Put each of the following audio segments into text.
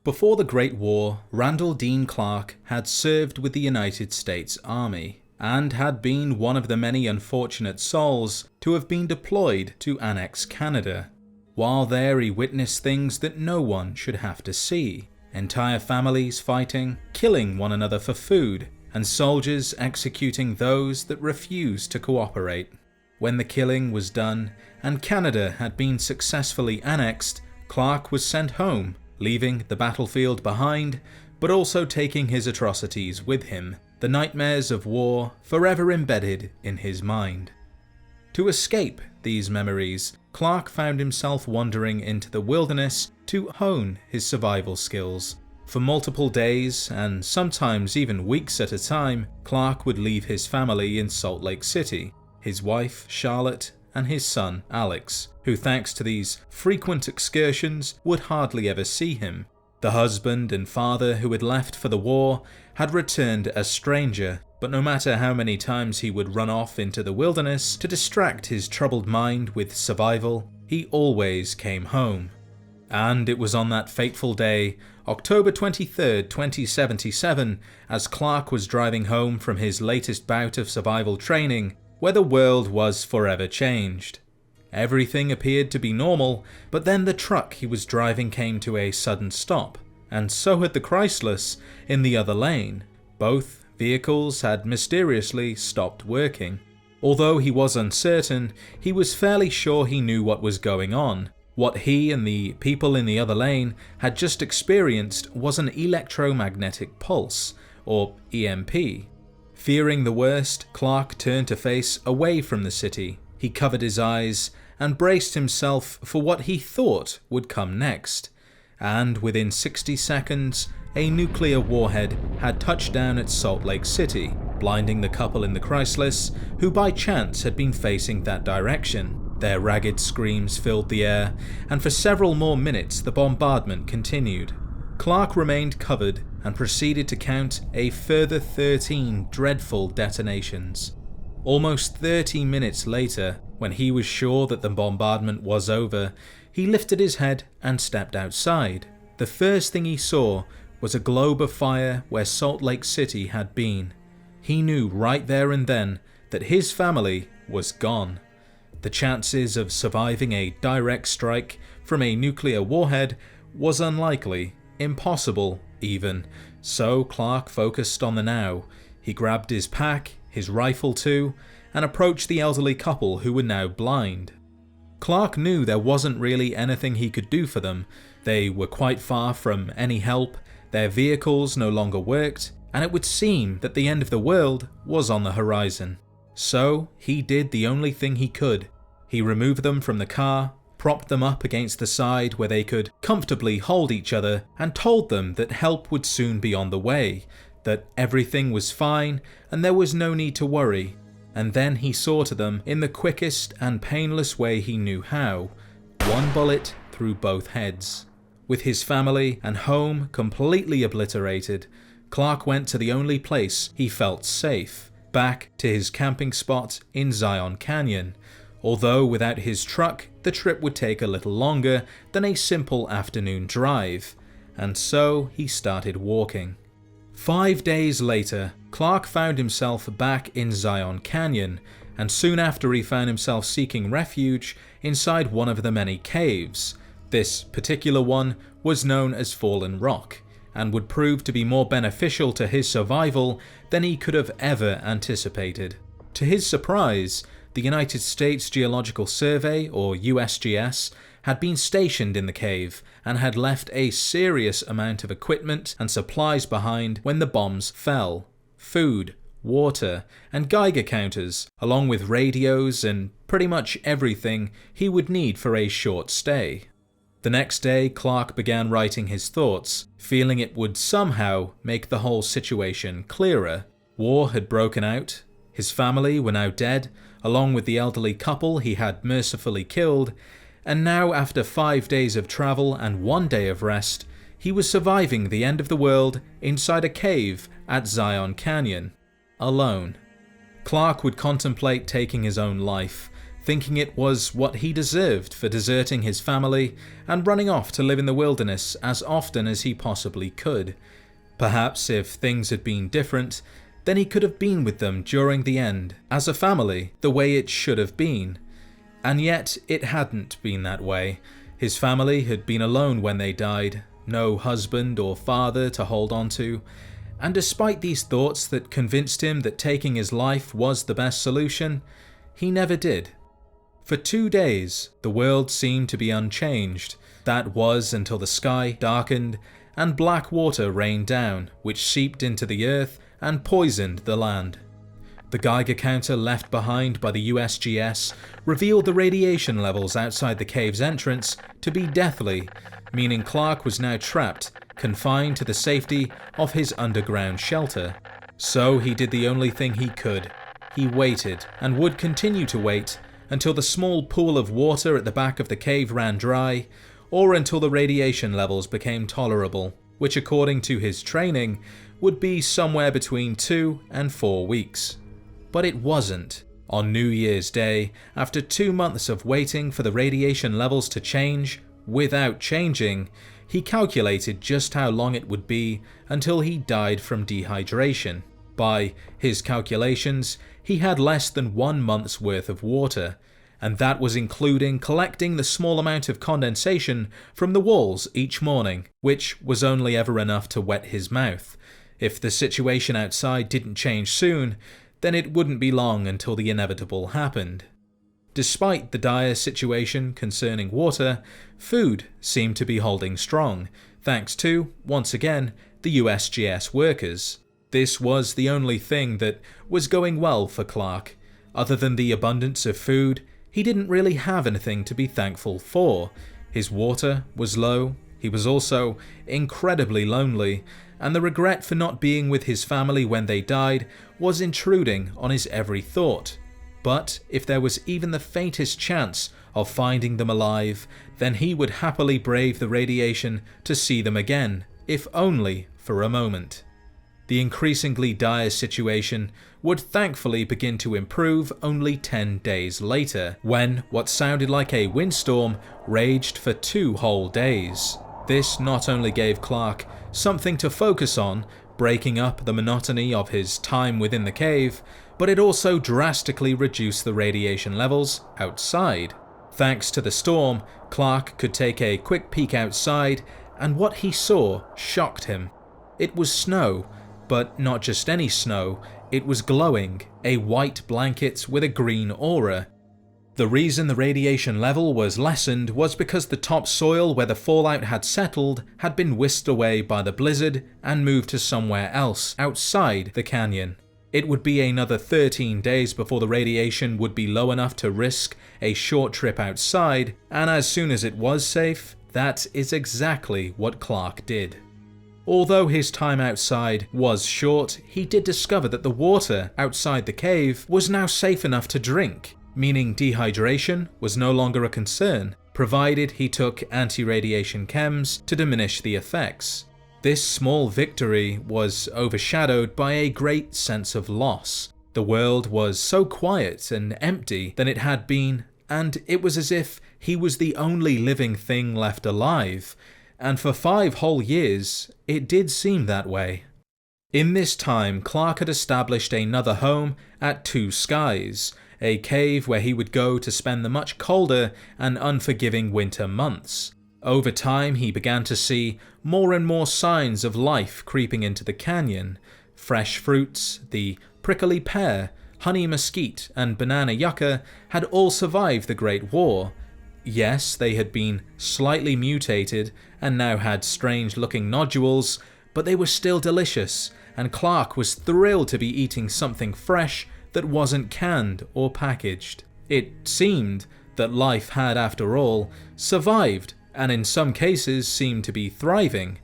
Before the Great War, Randall Dean Clark had served with the United States Army and had been one of the many unfortunate souls to have been deployed to annex Canada. While there, he witnessed things that no one should have to see: entire families fighting, killing one another for food, and soldiers executing those that refused to cooperate. When the killing was done and Canada had been successfully annexed, Clark was sent home, leaving the battlefield behind, but also taking his atrocities with him, the nightmares of war forever embedded in his mind. To escape these memories, Clark found himself wandering into the wilderness to hone his survival skills. For multiple days, and sometimes even weeks at a time, Clark would leave his family in Salt Lake City, his wife, Charlotte, and his son, Alex, who thanks to these frequent excursions would hardly ever see him. The husband and father who had left for the war had returned a stranger, but no matter how many times he would run off into the wilderness to distract his troubled mind with survival, he always came home. And it was on that fateful day, October 23rd, 2077, as Clark was driving home from his latest bout of survival training, where the world was forever changed. Everything appeared to be normal, but then the truck he was driving came to a sudden stop, and so had the Chrysalis in the other lane. Both vehicles had mysteriously stopped working. Although he was uncertain, he was fairly sure he knew what was going on. What he and the people in the other lane had just experienced was an electromagnetic pulse, or EMP. Fearing the worst, Clark turned to face away from the city. He covered his eyes and braced himself for what he thought would come next. And within 60 seconds, a nuclear warhead had touched down at Salt Lake City, blinding the couple in the Chrysalis, who by chance had been facing that direction. Their ragged screams filled the air, and for several more minutes the bombardment continued. Clark remained covered and proceeded to count a further 13 dreadful detonations. Almost 30 minutes later, when he was sure that the bombardment was over, he lifted his head and stepped outside. The first thing he saw was a globe of fire where Salt Lake City had been. He knew right there and then that his family was gone. The chances of surviving a direct strike from a nuclear warhead was unlikely, impossible even, so Clark focused on the now. He grabbed his pack, his rifle too, and approached the elderly couple who were now blind. Clark knew there wasn't really anything he could do for them. They were quite far from any help, their vehicles no longer worked, and it would seem that the end of the world was on the horizon. So he did the only thing he could. He removed them from the car, propped them up against the side where they could comfortably hold each other, and told them that help would soon be on the way, that everything was fine and there was no need to worry. And then he saw to them in the quickest and painless way he knew how, one bullet through both heads. With his family and home completely obliterated, Clark went to the only place he felt safe, back to his camping spot in Zion Canyon. Although without his truck, the trip would take a little longer than a simple afternoon drive, and so he started walking. 5 days later, Clark found himself back in Zion Canyon, and soon after he found himself seeking refuge inside one of the many caves. This particular one was known as Fallen Rock, and would prove to be more beneficial to his survival than he could have ever anticipated. To his surprise, the United States Geological Survey, or USGS, had been stationed in the cave and had left a serious amount of equipment and supplies behind when the bombs fell: food, water, and Geiger counters, along with radios and pretty much everything he would need for a short stay. The next day, Clark began writing his thoughts, feeling it would somehow make the whole situation clearer. War had broken out, his family were now dead, along with the elderly couple he had mercifully killed, and now after 5 days of travel and 1 day of rest, he was surviving the end of the world inside a cave at Zion Canyon, alone. Clark would contemplate taking his own life, thinking it was what he deserved for deserting his family and running off to live in the wilderness as often as he possibly could. Perhaps if things had been different, then he could have been with them during the end, as a family, the way it should have been. And yet it hadn't been that way. His family had been alone when they died, no husband or father to hold on to, and despite these thoughts that convinced him that taking his life was the best solution, he never did. For 2 days, the world seemed to be unchanged. That was until the sky darkened and black water rained down, which seeped into the earth and poisoned the land. The Geiger counter left behind by the USGS revealed the radiation levels outside the cave's entrance to be deathly, meaning Clark was now trapped, confined to the safety of his underground shelter. So he did the only thing he could. He waited, and would continue to wait, until the small pool of water at the back of the cave ran dry, or until the radiation levels became tolerable, which according to his training would be somewhere between 2 and 4 weeks. But it wasn't. On New Year's Day, after 2 months of waiting for the radiation levels to change, without changing, he calculated just how long it would be until he died from dehydration. By his calculations, he had less than 1 month's worth of water, and that was including collecting the small amount of condensation from the walls each morning, which was only ever enough to wet his mouth. If the situation outside didn't change soon, then it wouldn't be long until the inevitable happened. Despite the dire situation concerning water, food seemed to be holding strong, thanks to, once again, the USGS workers. This was the only thing that was going well for Clark. Other than the abundance of food, he didn't really have anything to be thankful for. His water was low, he was also incredibly lonely, and the regret for not being with his family when they died was intruding on his every thought. But if there was even the faintest chance of finding them alive, then he would happily brave the radiation to see them again, if only for a moment. The increasingly dire situation would thankfully begin to improve only 10 days later, when what sounded like a windstorm raged for 2 whole days. This not only gave Clark something to focus on, breaking up the monotony of his time within the cave, but it also drastically reduced the radiation levels outside. Thanks to the storm, Clark could take a quick peek outside, and what he saw shocked him. It was snow, but not just any snow, it was glowing, a white blanket with a green aura. The reason the radiation level was lessened was because the topsoil where the fallout had settled had been whisked away by the blizzard and moved to somewhere else outside the canyon. It would be another 13 days before the radiation would be low enough to risk a short trip outside, and as soon as it was safe, that is exactly what Clark did. Although his time outside was short, he did discover that the water outside the cave was now safe enough to drink, meaning dehydration was no longer a concern, provided he took anti-radiation chems to diminish the effects. This small victory was overshadowed by a great sense of loss. The world was so quiet and empty than it had been, and it was as if he was the only living thing left alive, and for 5 whole years, it did seem that way. In this time, Clark had established another home at Two Skies, a cave where he would go to spend the much colder and unforgiving winter months. Over time, he began to see more and more signs of life creeping into the canyon. Fresh fruits, the prickly pear, honey mesquite, and banana yucca had all survived the Great War. Yes, they had been slightly mutated and now had strange-looking nodules, but they were still delicious, and Clark was thrilled to be eating something fresh that wasn't canned or packaged. It seemed that life had, after all, survived, and in some cases seemed to be thriving.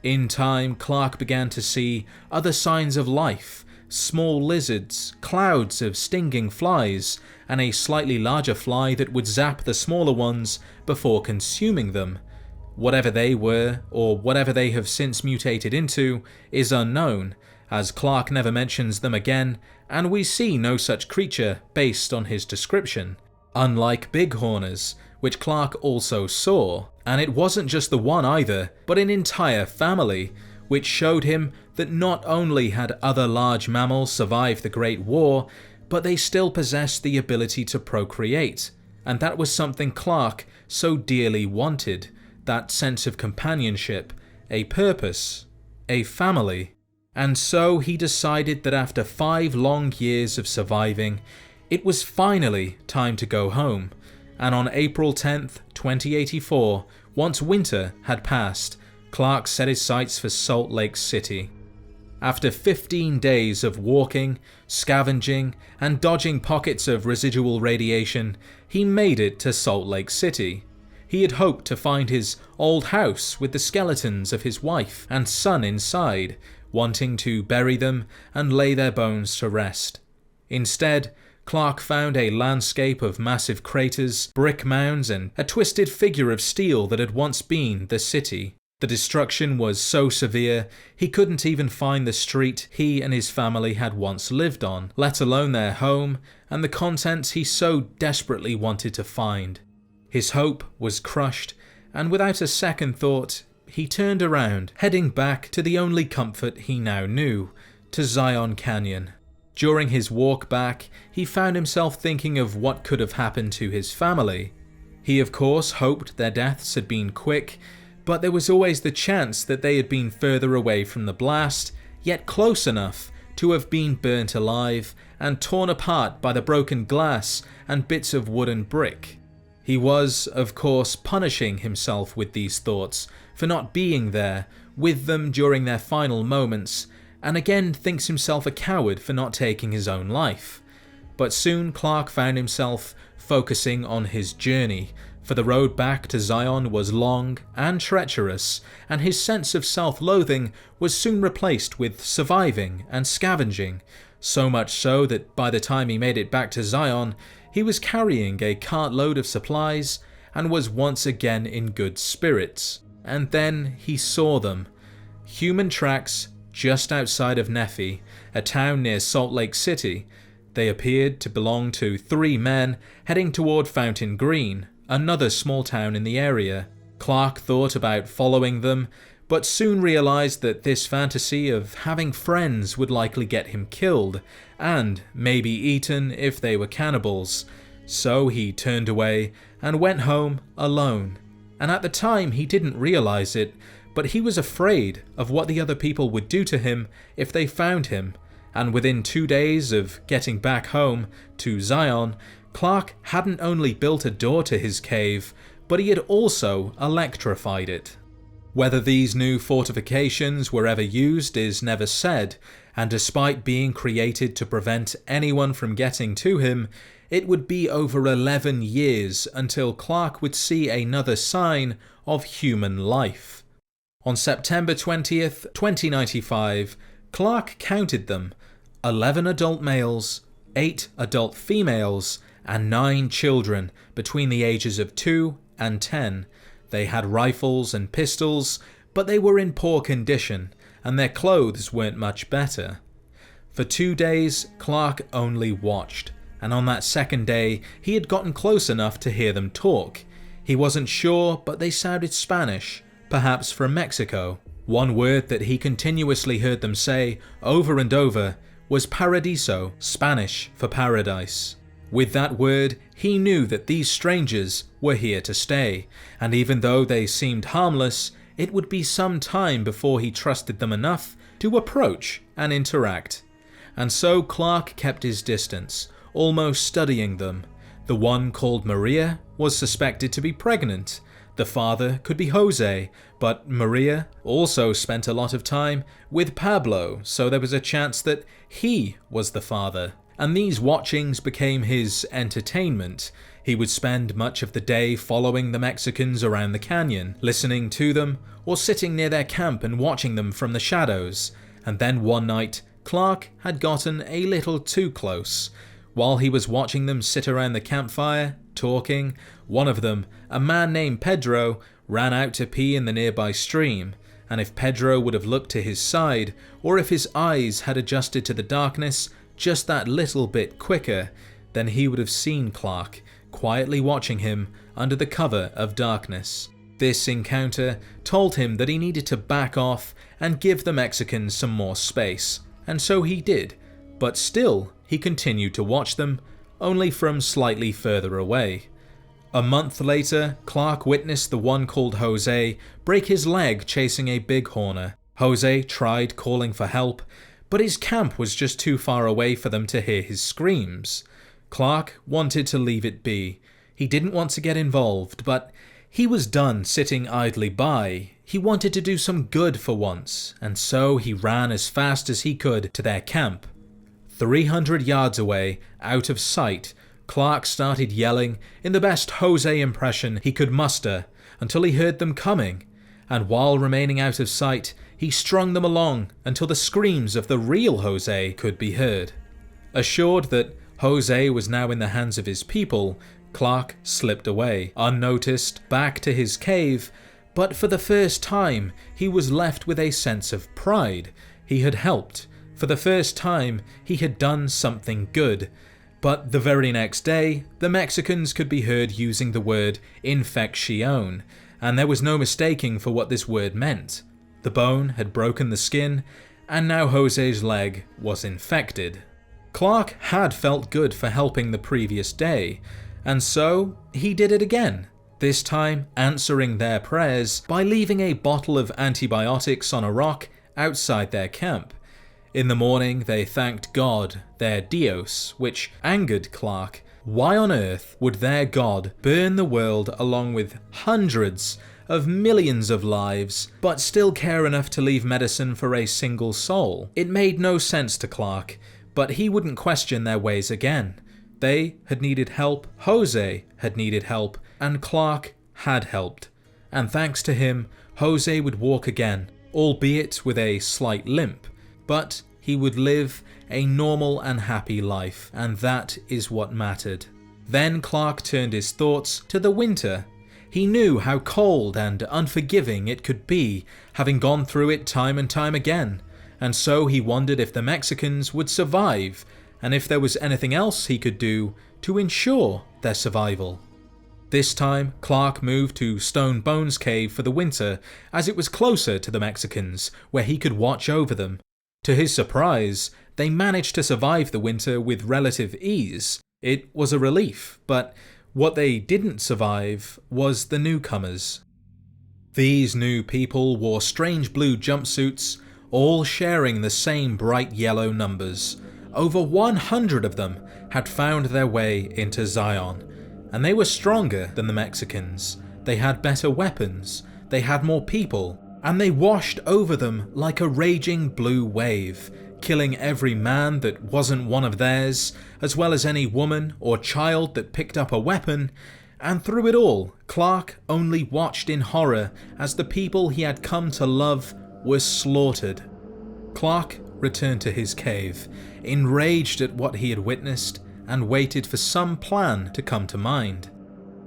In time, Clark began to see other signs of life: small lizards, clouds of stinging flies, and a slightly larger fly that would zap the smaller ones before consuming them. Whatever they were, or whatever they have since mutated into, is unknown, as Clark never mentions them again, and we see no such creature based on his description. unlike bighorners, which Clark also saw. And it wasn't just the one either, but an entire family, which showed him that not only had other large mammals survived the Great War, but they still possessed the ability to procreate. And that was something Clark so dearly wanted, that sense of companionship, a purpose, a family. And so he decided that after 5 long years of surviving, it was finally time to go home. And on April 10th, 2084, once winter had passed, Clark set his sights for Salt Lake City. After 15 days of walking, scavenging, and dodging pockets of residual radiation, he made it to Salt Lake City. He had hoped to find his old house with the skeletons of his wife and son inside, wanting to bury them and lay their bones to rest. Instead, Clark found a landscape of massive craters, brick mounds, and a twisted figure of steel that had once been the city. The destruction was so severe, he couldn't even find the street he and his family had once lived on, let alone their home and the contents he so desperately wanted to find. His hope was crushed, and without a second thought, he turned around, heading back to the only comfort he now knew, to Zion Canyon. During his walk back, he found himself thinking of what could have happened to his family. He of course hoped their deaths had been quick, but there was always the chance that they had been further away from the blast, yet close enough to have been burnt alive and torn apart by the broken glass and bits of wood and brick. He was, of course, punishing himself with these thoughts for not being there with them during their final moments, and again thinks himself a coward for not taking his own life. But soon Clark found himself focusing on his journey, for the road back to Zion was long and treacherous, and his sense of self-loathing was soon replaced with surviving and scavenging, so much so that by the time he made it back to Zion, he was carrying a cartload of supplies and was once again in good spirits. And then he saw them. Human tracks just outside of Nephi, a town near Salt Lake City. They appeared to belong to 3 men heading toward Fountain Green, another small town in the area. Clark thought about following them, but soon realized that this fantasy of having friends would likely get him killed, and maybe eaten if they were cannibals. So he turned away and went home alone. And at the time he didn't realize it, but he was afraid of what the other people would do to him if they found him. And within 2 days of getting back home to Zion, Clark hadn't only built a door to his cave, but he had also electrified it. Whether these new fortifications were ever used is never said, and despite being created to prevent anyone from getting to him, it would be over 11 years until Clark would see another sign of human life. On September 20th, 2095, Clark counted them: 11 adult males, 8 adult females, and 9 children between the ages of 2 and 10. They had rifles and pistols, but they were in poor condition, and their clothes weren't much better. For 2 days, Clark only watched, and on that second day, he had gotten close enough to hear them talk. He wasn't sure, but they sounded Spanish, perhaps from Mexico. One word that he continuously heard them say, over and over, was paradiso, Spanish for paradise. With that word, he knew that these strangers were here to stay, and even though they seemed harmless, it would be some time before he trusted them enough to approach and interact. And so Clark kept his distance, almost studying them. The one called Maria was suspected to be pregnant. The father could be Jose, but Maria also spent a lot of time with Pablo, so there was a chance that he was the father. And these watchings became his entertainment. He would spend much of the day following the Mexicans around the canyon, listening to them, or sitting near their camp and watching them from the shadows. And then one night, Clark had gotten a little too close. While he was watching them sit around the campfire, talking, one of them, a man named Pedro, ran out to pee in the nearby stream. And if Pedro would have looked to his side, or if his eyes had adjusted to the darkness just that little bit quicker, then he would have seen Clark, quietly watching him under the cover of darkness. This encounter told him that he needed to back off and give the Mexicans some more space, and so he did, but still he continued to watch them, only from slightly further away. A month later, Clark witnessed the one called Jose break his leg chasing a bighorner. Jose tried calling for help, but his camp was just too far away for them to hear his screams. Clark wanted to leave it be. He didn't want to get involved, but he was done sitting idly by. He wanted to do some good for once, and so he ran as fast as he could to their camp. 300 yards away, out of sight, Clark started yelling in the best Jose impression he could muster until he heard them coming, and while remaining out of sight, he strung them along until the screams of the real Jose could be heard. Assured that Jose was now in the hands of his people, Clark slipped away, unnoticed, back to his cave, but for the first time he was left with a sense of pride. He had helped. For the first time he had done something good. But the very next day, the Mexicans could be heard using the word infección, and there was no mistaking for what this word meant. The bone had broken the skin, and now Jose's leg was infected. Clark had felt good for helping the previous day, and so he did it again, this time answering their prayers by leaving a bottle of antibiotics on a rock outside their camp. In the morning they thanked God, their Dios, which angered Clark. Why on earth would their God burn the world along with hundreds of millions of lives, but still care enough to leave medicine for a single soul? It made no sense to Clark, but he wouldn't question their ways again. They had needed help, Jose had needed help, and Clark had helped. And thanks to him, Jose would walk again, albeit with a slight limp. But he would live a normal and happy life, and that is what mattered. Then Clark turned his thoughts to the winter. He knew how cold and unforgiving it could be, having gone through it time and time again, and so he wondered if the Mexicans would survive, and if there was anything else he could do to ensure their survival. This time, Clark moved to Stone Bones Cave for the winter, as it was closer to the Mexicans, where he could watch over them. To his surprise, they managed to survive the winter with relative ease. It was a relief, but what they didn't survive was the newcomers. These new people wore strange blue jumpsuits, all sharing the same bright yellow numbers. Over 100 of them had found their way into Zion, and they were stronger than the Mexicans. They had better weapons, they had more people, and they washed over them like a raging blue wave, killing every man that wasn't one of theirs, as well as any woman or child that picked up a weapon. And through it all, Clark only watched in horror as the people he had come to love were slaughtered. Clark returned to his cave, enraged at what he had witnessed, and waited for some plan to come to mind.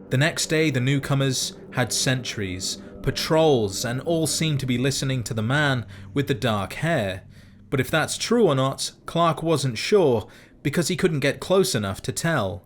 The next day the newcomers had sentries, patrols, and all seemed to be listening to the man with the dark hair. But if that's true or not, Clark wasn't sure, because he couldn't get close enough to tell.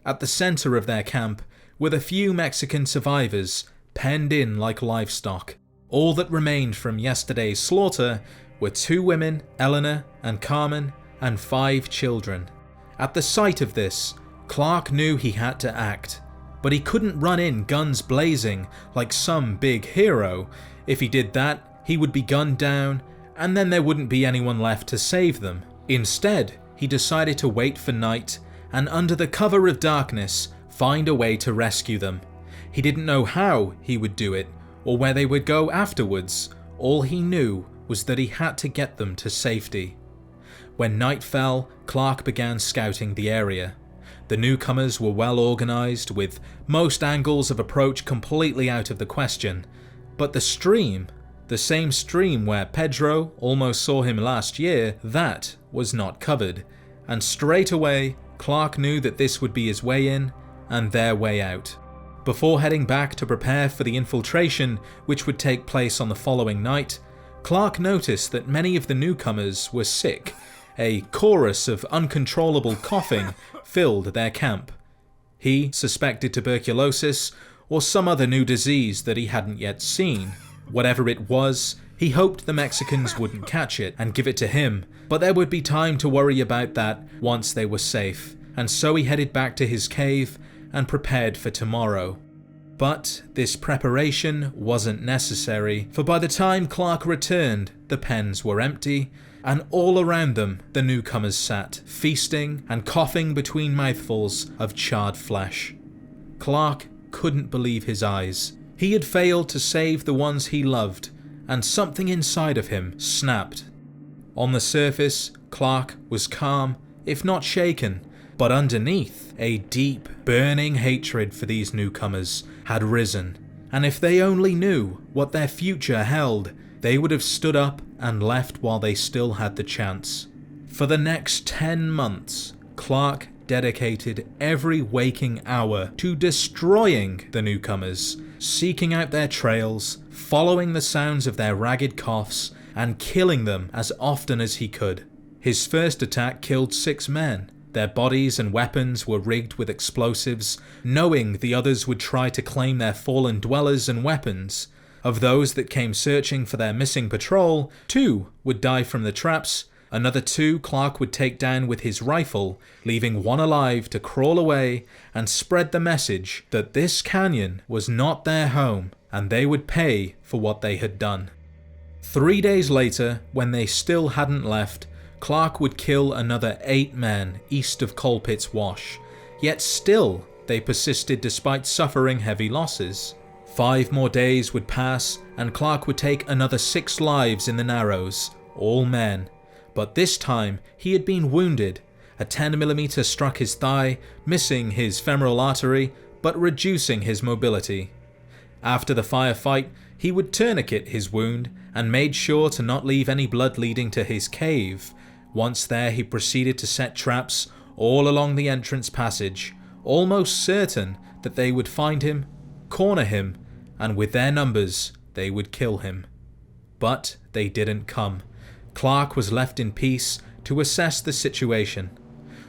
At the center of their camp were the few Mexican survivors, penned in like livestock. All that remained from yesterday's slaughter were 2 women, Eleanor and Carmen, and 5 children. At the sight of this, Clark knew he had to act, but he couldn't run in guns blazing like some big hero. If he did that, he would be gunned down, and then there wouldn't be anyone left to save them. Instead, he decided to wait for night and under the cover of darkness find a way to rescue them. He didn't know how he would do it or where they would go afterwards. All he knew was that he had to get them to safety. When night fell, Clark began scouting the area. The newcomers were well organized, with most angles of approach completely out of the question, but the stream, the same stream where Pedro almost saw him last year, that was not covered, and straight away Clark knew that this would be his way in and their way out. Before heading back to prepare for the infiltration which would take place on the following night, Clark noticed that many of the newcomers were sick. A chorus of uncontrollable coughing filled their camp. He suspected tuberculosis or some other new disease that he hadn't yet seen. Whatever it was, he hoped the Mexicans wouldn't catch it and give it to him, but there would be time to worry about that once they were safe, and so he headed back to his cave and prepared for tomorrow. But this preparation wasn't necessary, for by the time Clark returned, the pens were empty, and all around them the newcomers sat, feasting and coughing between mouthfuls of charred flesh. Clark couldn't believe his eyes. He had failed to save the ones he loved, and something inside of him snapped. On the surface, Clark was calm, if not shaken, but underneath, a deep, burning hatred for these newcomers had risen, and if they only knew what their future held, they would have stood up and left while they still had the chance. For the next 10 months, Clark dedicated every waking hour to destroying the newcomers, seeking out their trails, following the sounds of their ragged coughs, and killing them as often as he could. His first attack killed 6 men. Their bodies and weapons were rigged with explosives, knowing the others would try to claim their fallen dwellers and weapons. Of those that came searching for their missing patrol, 2 would die from the traps. Another 2 Clark would take down with his rifle, leaving 1 alive to crawl away and spread the message that this canyon was not their home and they would pay for what they had done. 3 days later, when they still hadn't left, Clark would kill another 8 men east of Colpitt's Wash, yet still they persisted despite suffering heavy losses. 5 more days would pass and Clark would take another 6 lives in the Narrows, all men. But this time he had been wounded. A 10mm struck his thigh, missing his femoral artery, but reducing his mobility. After the firefight, he would tourniquet his wound and made sure to not leave any blood leading to his cave. Once there, he proceeded to set traps all along the entrance passage, almost certain that they would find him, corner him, and with their numbers, they would kill him. But they didn't come. Clark was left in peace to assess the situation.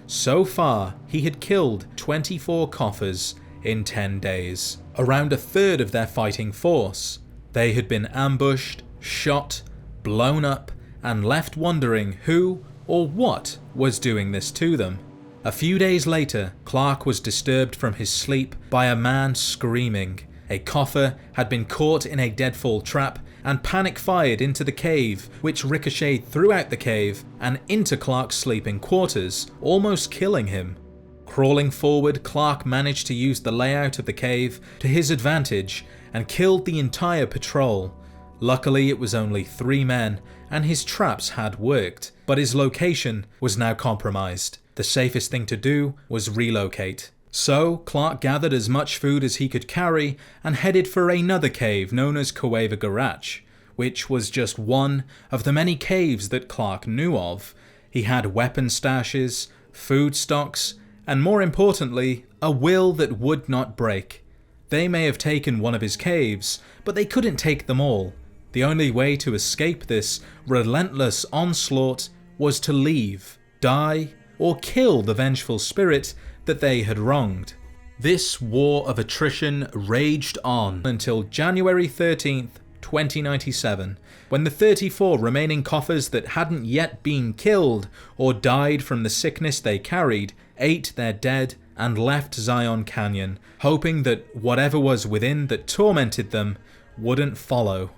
So far, he had killed 24 coffers in 10 days, around a third of their fighting force. They had been ambushed, shot, blown up, and left wondering who or what was doing this to them. A few days later, Clark was disturbed from his sleep by a man screaming. A coffer had been caught in a deadfall trap and panic fired into the cave, which ricocheted throughout the cave and into Clark's sleeping quarters, almost killing him. Crawling forward, Clark managed to use the layout of the cave to his advantage and killed the entire patrol. Luckily, it was only 3 men, and his traps had worked, but his location was now compromised. The safest thing to do was relocate. So, Clark gathered as much food as he could carry and headed for another cave known as Cueva Garach, which was just one of the many caves that Clark knew of. He had weapon stashes, food stocks, and more importantly, a will that would not break. They may have taken one of his caves, but they couldn't take them all. The only way to escape this relentless onslaught was to leave, die, or kill the vengeful spirit that they had wronged. This war of attrition raged on until January 13th, 2097, when the 34 remaining coffers that hadn't yet been killed or died from the sickness they carried ate their dead and left Zion Canyon, hoping that whatever was within that tormented them wouldn't follow.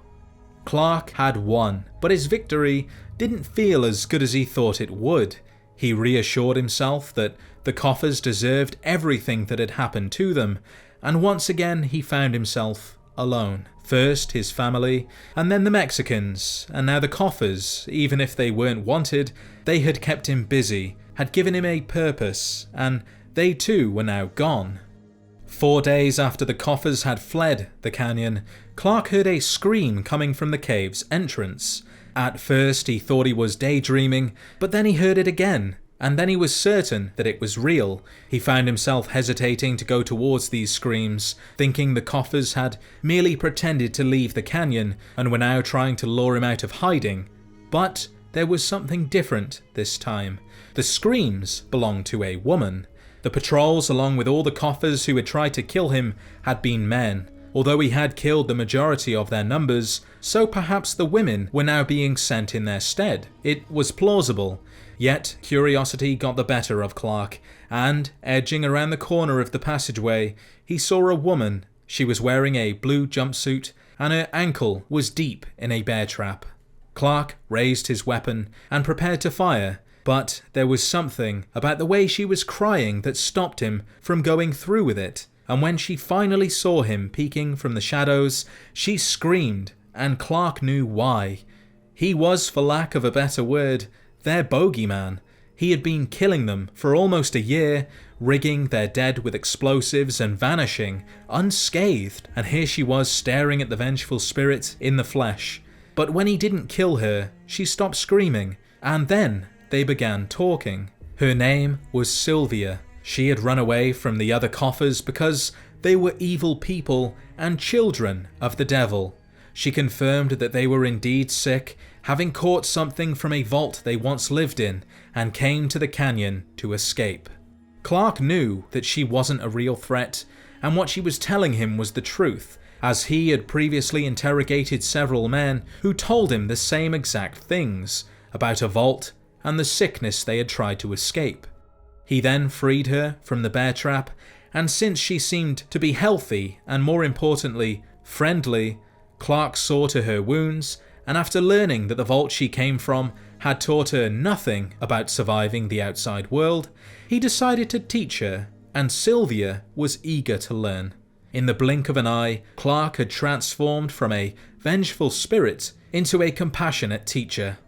Clark had won, but his victory didn't feel as good as he thought it would. He reassured himself that the coffers deserved everything that had happened to them, and once again he found himself alone. First his family, and then the Mexicans, and now the coffers. Even if they weren't wanted, they had kept him busy, had given him a purpose, and they too were now gone. 4 days after the coffers had fled the canyon, Clark heard a scream coming from the cave's entrance. At first he thought he was daydreaming, but then he heard it again, and then he was certain that it was real. He found himself hesitating to go towards these screams, thinking the coffers had merely pretended to leave the canyon and were now trying to lure him out of hiding. But there was something different this time. The screams belonged to a woman. The patrols, along with all the coffers who had tried to kill him, had been men. Although he had killed the majority of their numbers, so perhaps the women were now being sent in their stead. It was plausible. Yet curiosity got the better of Clark, and, edging around the corner of the passageway, he saw a woman. She was wearing a blue jumpsuit, and her ankle was deep in a bear trap. Clark raised his weapon and prepared to fire, but there was something about the way she was crying that stopped him from going through with it, and when she finally saw him peeking from the shadows, she screamed, and Clark knew why. He was, for lack of a better word, their bogeyman. He had been killing them for almost a year, rigging their dead with explosives and vanishing unscathed, and here she was staring at the vengeful spirit in the flesh. But when he didn't kill her, she stopped screaming, and then they began talking. Her name was Sylvia. She had run away from the other coffers because they were evil people and children of the devil. She confirmed that they were indeed sick, having caught something from a vault they once lived in, and came to the canyon to escape. Clark knew that she wasn't a real threat, and what she was telling him was the truth, as he had previously interrogated several men who told him the same exact things about a vault and the sickness they had tried to escape. He then freed her from the bear trap, and since she seemed to be healthy and, more importantly, friendly, Clark saw to her wounds, and after learning that the vault she came from had taught her nothing about surviving the outside world, he decided to teach her, and Sylvia was eager to learn. In the blink of an eye, Clark had transformed from a vengeful spirit into a compassionate teacher.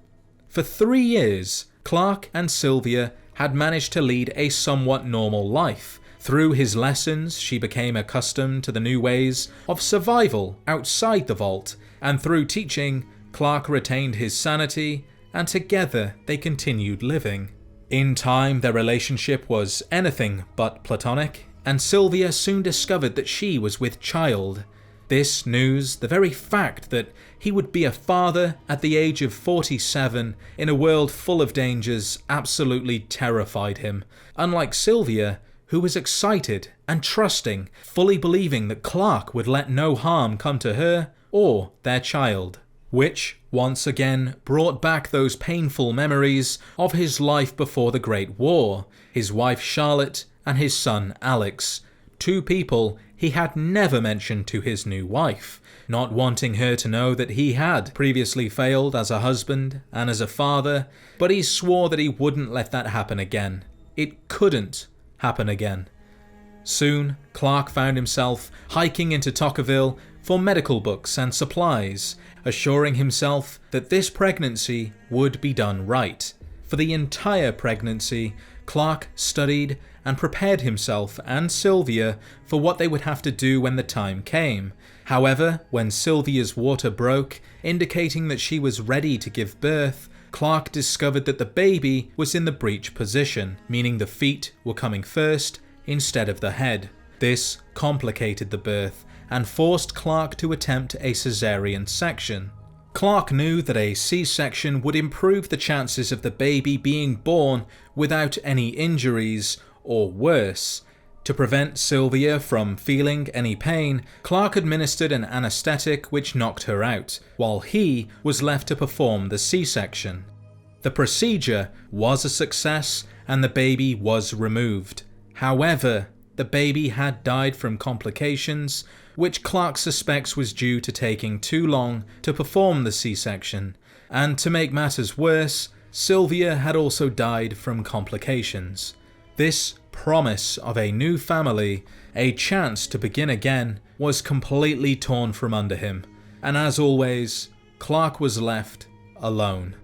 For 3 years, Clark and Sylvia had managed to lead a somewhat normal life. Through his lessons, she became accustomed to the new ways of survival outside the vault, and through teaching, Clark retained his sanity, and together they continued living. In time, their relationship was anything but platonic, and Sylvia soon discovered that she was with child. This news, the very fact that he would be a father at the age of 47 in a world full of dangers, absolutely terrified him. Unlike Sylvia, who was excited and trusting, fully believing that Clark would let no harm come to her or their child. Which, once again, brought back those painful memories of his life before the Great War, his wife Charlotte and his son Alex, 2 people he had never mentioned to his new wife, not wanting her to know that he had previously failed as a husband and as a father, but he swore that he wouldn't let that happen again. It couldn't happen again. Soon, Clark found himself hiking into Tocqueville for medical books and supplies, assuring himself that this pregnancy would be done right. For the entire pregnancy, Clark studied and prepared himself and Sylvia for what they would have to do when the time came. However, when Sylvia's water broke, indicating that she was ready to give birth, Clark discovered that the baby was in the breech position, meaning the feet were coming first instead of the head. This complicated the birth and forced Clark to attempt a cesarean section. Clark knew that a C-section would improve the chances of the baby being born without any injuries, or worse. To prevent Sylvia from feeling any pain, Clark administered an anesthetic which knocked her out, while he was left to perform the C-section. The procedure was a success and the baby was removed. However, the baby had died from complications, which Clark suspects was due to taking too long to perform the C-section, and to make matters worse, Sylvia had also died from complications. This promise of a new family, a chance to begin again, was completely torn from under him, and as always, Clark was left alone.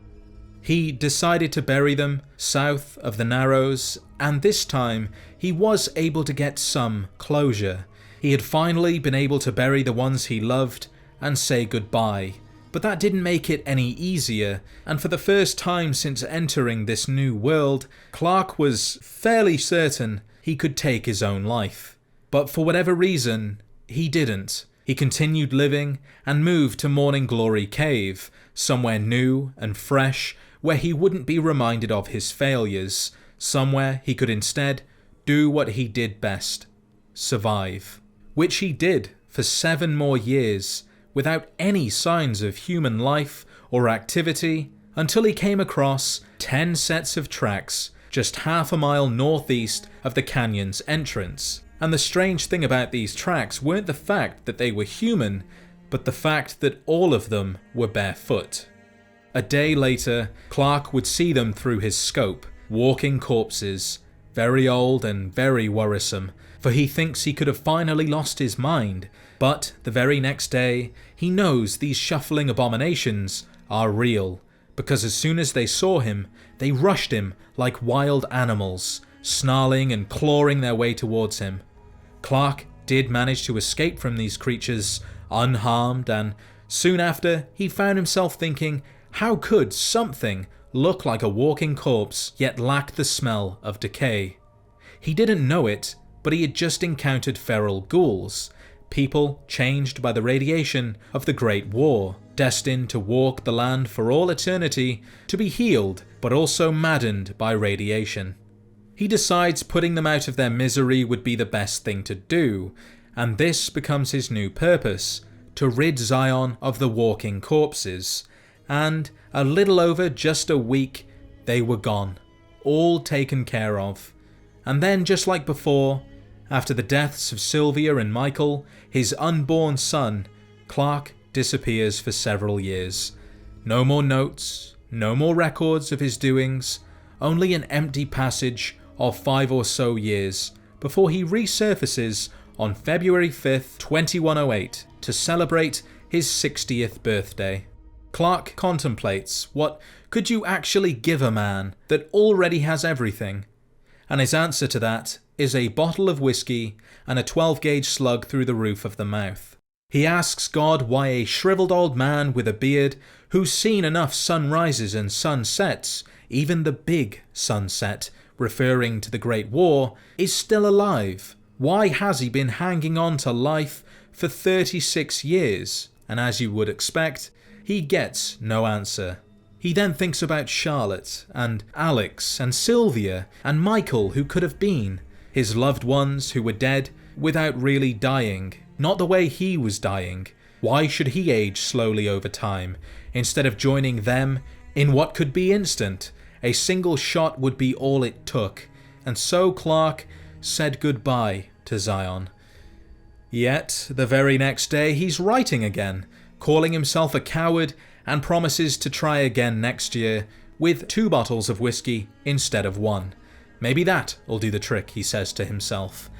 He decided to bury them south of the Narrows, and this time he was able to get some closure. He had finally been able to bury the ones he loved and say goodbye. But that didn't make it any easier, and for the first time since entering this new world, Clark was fairly certain he could take his own life. But for whatever reason, he didn't. He continued living and moved to Morning Glory Cave, somewhere new and fresh, where he wouldn't be reminded of his failures, somewhere he could instead do what he did best: survive. Which he did for 7 more years, without any signs of human life or activity, until he came across 10 sets of tracks just half a mile northeast of the canyon's entrance. And the strange thing about these tracks weren't the fact that they were human, but the fact that all of them were barefoot. A day later, Clark would see them through his scope, walking corpses, very old and very worrisome, for he thinks he could have finally lost his mind. But the very next day, he knows these shuffling abominations are real, because as soon as they saw him, they rushed him like wild animals, snarling and clawing their way towards him. Clark did manage to escape from these creatures unharmed, and soon after he found himself thinking, how could something look like a walking corpse yet lack the smell of decay? He didn't know it, but he had just encountered feral ghouls, people changed by the radiation of the Great War, destined to walk the land for all eternity, to be healed but also maddened by radiation. He decides putting them out of their misery would be the best thing to do, and this becomes his new purpose: to rid Zion of the walking corpses. And a little over just a week, they were gone, all taken care of. And then, just like before, after the deaths of Sylvia and Michael, his unborn son, Clark disappears for several years. No more notes, no more records of his doings, only an empty passage of 5 or so years before he resurfaces on February 5th, 2108 to celebrate his 60th birthday. Clark contemplates what could you actually give a man that already has everything? And his answer to that is a bottle of whiskey and a 12-gauge slug through the roof of the mouth. He asks God why a shriveled old man with a beard who's seen enough sunrises and sunsets, even the big sunset, referring to the Great War, is still alive. Why has he been hanging on to life for 36 years? And as you would expect, he gets no answer. He then thinks about Charlotte and Alex and Sylvia and Michael, who could have been his loved ones who were dead without really dying, not the way he was dying. Why should he age slowly over time instead of joining them in what could be instant? A single shot would be all it took, and so Clark said goodbye to Zion. Yet the very next day he's writing again, calling himself a coward, and promises to try again next year with 2 bottles of whiskey instead of 1. Maybe that'll do the trick, he says to himself.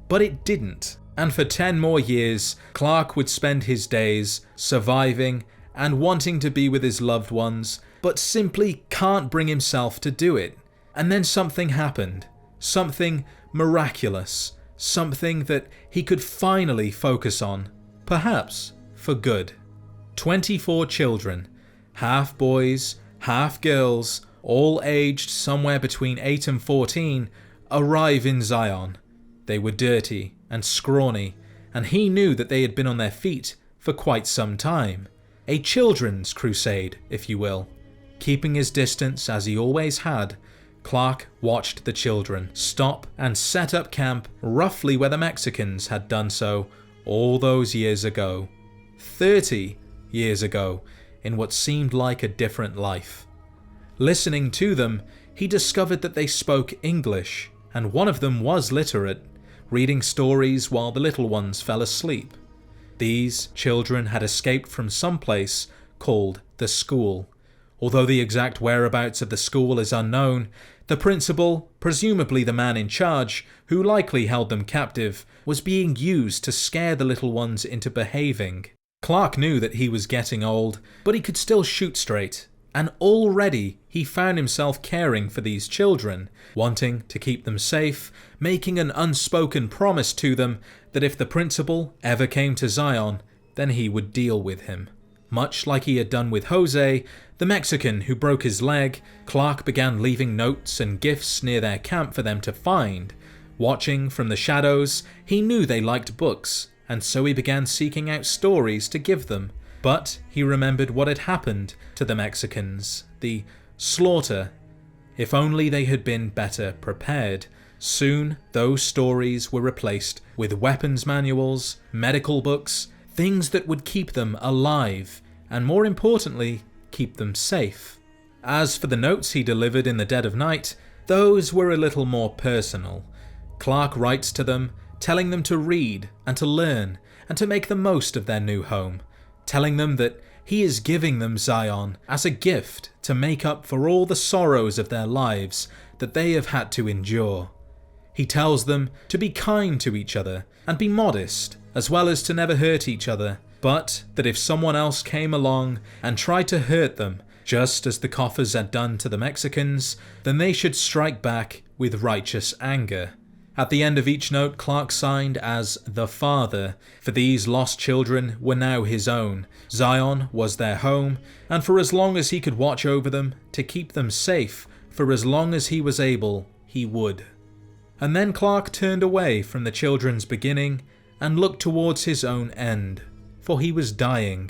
But it didn't, and for 10 more years, Clark would spend his days surviving and wanting to be with his loved ones, but simply can't bring himself to do it. And then something happened, something miraculous, something that he could finally focus on, perhaps for good. 24 children, half boys, half girls, all aged somewhere between 8 and 14, arrive in Zion. They were dirty and scrawny, and he knew that they had been on their feet for quite some time. A children's crusade, if you will. Keeping his distance as he always had, Clark watched the children stop and set up camp roughly where the Mexicans had done so all those years ago. 30 years ago, in what seemed like a different life. Listening to them, he discovered that they spoke English, and one of them was literate, reading stories while the little ones fell asleep. These children had escaped from some place called the school. Although the exact whereabouts of the school is unknown, the principal, presumably the man in charge, who likely held them captive, was being used to scare the little ones into behaving. Clark knew that he was getting old, but he could still shoot straight, and already he found himself caring for these children, wanting to keep them safe, making an unspoken promise to them that if the principal ever came to Zion, then he would deal with him. Much like he had done with Jose, the Mexican who broke his leg, Clark began leaving notes and gifts near their camp for them to find. Watching from the shadows, he knew they liked books, and so he began seeking out stories to give them. But he remembered what had happened to the Mexicans, the slaughter. If only they had been better prepared. Soon, those stories were replaced with weapons manuals, medical books, things that would keep them alive, and more importantly, keep them safe. As for the notes he delivered in the dead of night, those were a little more personal. Clark writes to them, telling them to read and to learn and to make the most of their new home, telling them that he is giving them Zion as a gift to make up for all the sorrows of their lives that they have had to endure. He tells them to be kind to each other and be modest, as well as to never hurt each other, but that if someone else came along and tried to hurt them, just as the Coffers had done to the Mexicans, then they should strike back with righteous anger. At the end of each note, Clark signed as the Father, for these lost children were now his own. Zion was their home, and for as long as he could watch over them, to keep them safe, for as long as he was able, he would. And then Clark turned away from the children's beginning and looked towards his own end, for he was dying.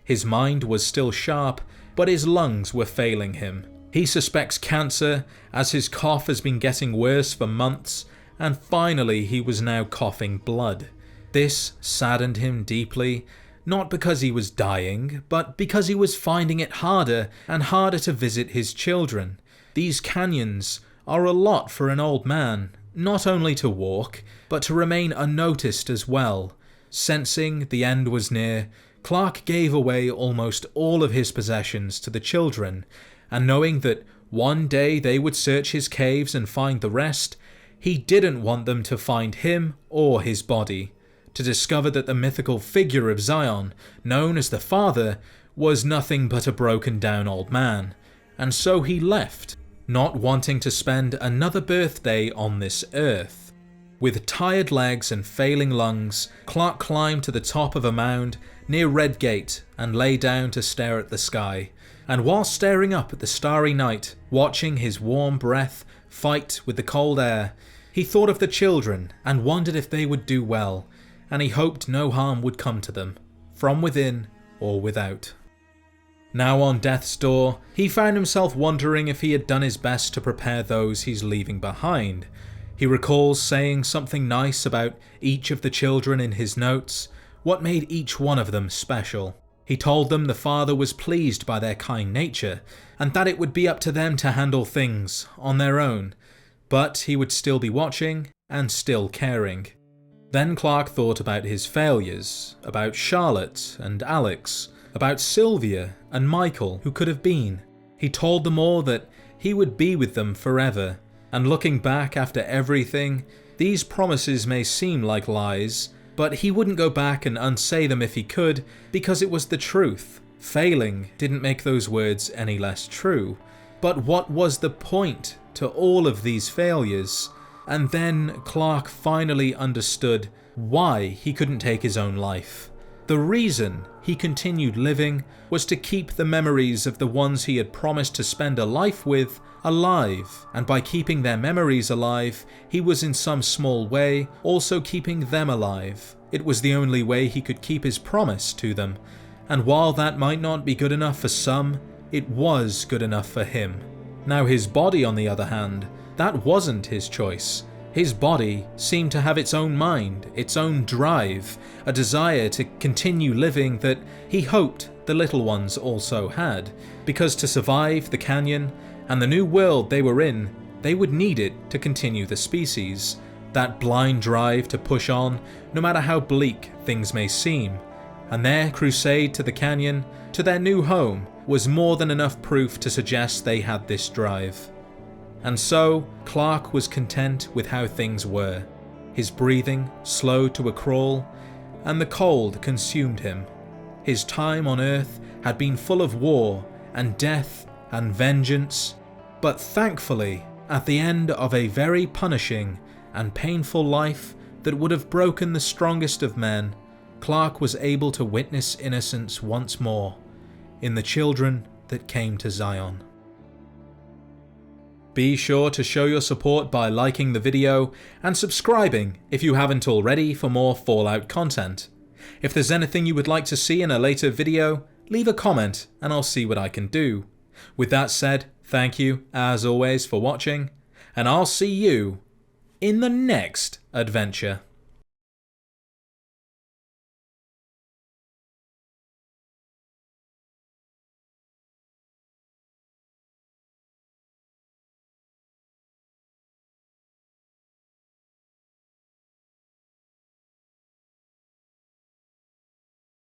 His mind was still sharp, but his lungs were failing him. He suspects cancer, as his cough has been getting worse for months, and finally he was now coughing blood. This saddened him deeply, not because he was dying, but because he was finding it harder and harder to visit his children. These canyons are a lot for an old man, not only to walk, but to remain unnoticed as well. Sensing the end was near, Clark gave away almost all of his possessions to the children, and knowing that one day they would search his caves and find the rest, he didn't want them to find him or his body, to discover that the mythical figure of Zion, known as the Father, was nothing but a broken down old man, and so he left, not wanting to spend another birthday on this earth. With tired legs and failing lungs, Clark climbed to the top of a mound near Red Gate and lay down to stare at the sky. And while staring up at the starry night, watching his warm breath fight with the cold air, he thought of the children and wondered if they would do well, and he hoped no harm would come to them, from within or without. Now on death's door, he found himself wondering if he had done his best to prepare those he's leaving behind. He recalls saying something nice about each of the children in his notes, what made each one of them special. He told them the Father was pleased by their kind nature, and that it would be up to them to handle things on their own, but he would still be watching and still caring. Then Clark thought about his failures, about Charlotte and Alex, about Sylvia and Michael, who could have been. He told them all that he would be with them forever, and looking back after everything, these promises may seem like lies, but he wouldn't go back and unsay them if he could, because it was the truth. Failing didn't make those words any less true. But what was the point to all of these failures? And then Clark finally understood why he couldn't take his own life. The reason he continued living was to keep the memories of the ones he had promised to spend a life with alive, and by keeping their memories alive, he was in some small way also keeping them alive. It was the only way he could keep his promise to them, and while that might not be good enough for some, it was good enough for him. Now his body, on the other hand, that wasn't his choice. His body seemed to have its own mind, its own drive, a desire to continue living that he hoped the little ones also had, because to survive the canyon and the new world they were in, they would need it to continue the species, that blind drive to push on no matter how bleak things may seem, and their crusade to the canyon, to their new home, was more than enough proof to suggest they had this drive. And so, Clark was content with how things were. His breathing slowed to a crawl, and the cold consumed him. His time on Earth had been full of war and death and vengeance, but thankfully, at the end of a very punishing and painful life that would have broken the strongest of men, Clark was able to witness innocence once more in the children that came to Zion. Be sure to show your support by liking the video and subscribing if you haven't already for more Fallout content. If there's anything you would like to see in a later video, leave a comment and I'll see what I can do. With that said, thank you, as always, for watching, and I'll see you in the next adventure.